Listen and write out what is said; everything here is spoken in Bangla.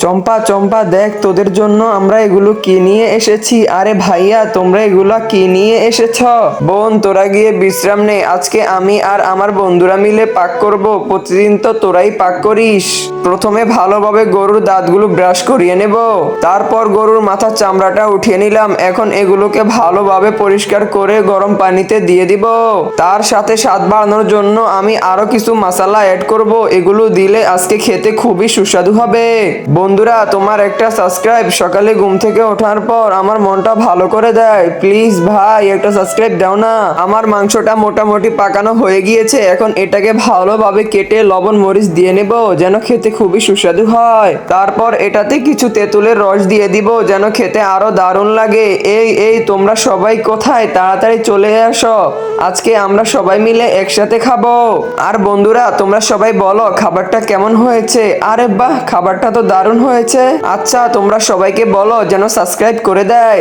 চম্পা চম্পা দেখ, তোদের জন্য আমরা এগুলো কি নিয়ে এসেছি। আরে ভাইয়া, তোমরা এগুলা কি নিয়ে এসেছ? বোন, তোরা গিয়ে বিশ্রাম নে, আজকে আমি আর আমার বন্ধুরা মিলে পাক করব। প্রতিদিন তো তোরাই পাক করিস। প্রথমে ভালোভাবে গরুর দাঁতগুলো ব্রাশ করিয়ে নেব, তারপর গরুর মাথার চামড়াটা উঠিয়ে নিলাম। এখন এগুলোকে ভালোভাবে পরিষ্কার করে গরম পানিতে দিয়ে দিব। তার সাথে স্বাদ বাড়ানোর জন্য আমি আরো কিছু মশলা অ্যাড করব। এগুলো দিলে আজকে খেতে খুবই সুস্বাদু হবে। বন্ধুরা, তোমার একটা সাবস্ক্রাইব সকালে ঘুম থেকে ওঠার পর আমার মনটা ভালো করে দেয়। প্লিজ ভাই, একটা সাবস্ক্রাইব দাও না। আমার মাংসটা মোটামুটি পাকানো হয়ে গিয়েছে। এখন এটাকে ভালোভাবে কেটে লবণ মরিচ দিয়ে নেব, যেন খেতে খুবই সুস্বাদু হয়। তারপর এটাতে কিছু তেঁতুলের রস দিয়ে দিব, যেন খেতে আরো দারুণ লাগে। এই এই তোমরা সবাই কোথায়? তাড়াতাড়ি চলে আসো, আজকে আমরা সবাই মিলে একসাথে খাবো। আর বন্ধুরা, তোমরা সবাই বলো খাবারটা কেমন হয়েছে। আরে বাহ, খাবারটা তো দারুণ হয়েছে। আচ্ছা, তোমরা সবাইকে বলো যেন সাবস্ক্রাইব করে দেয়।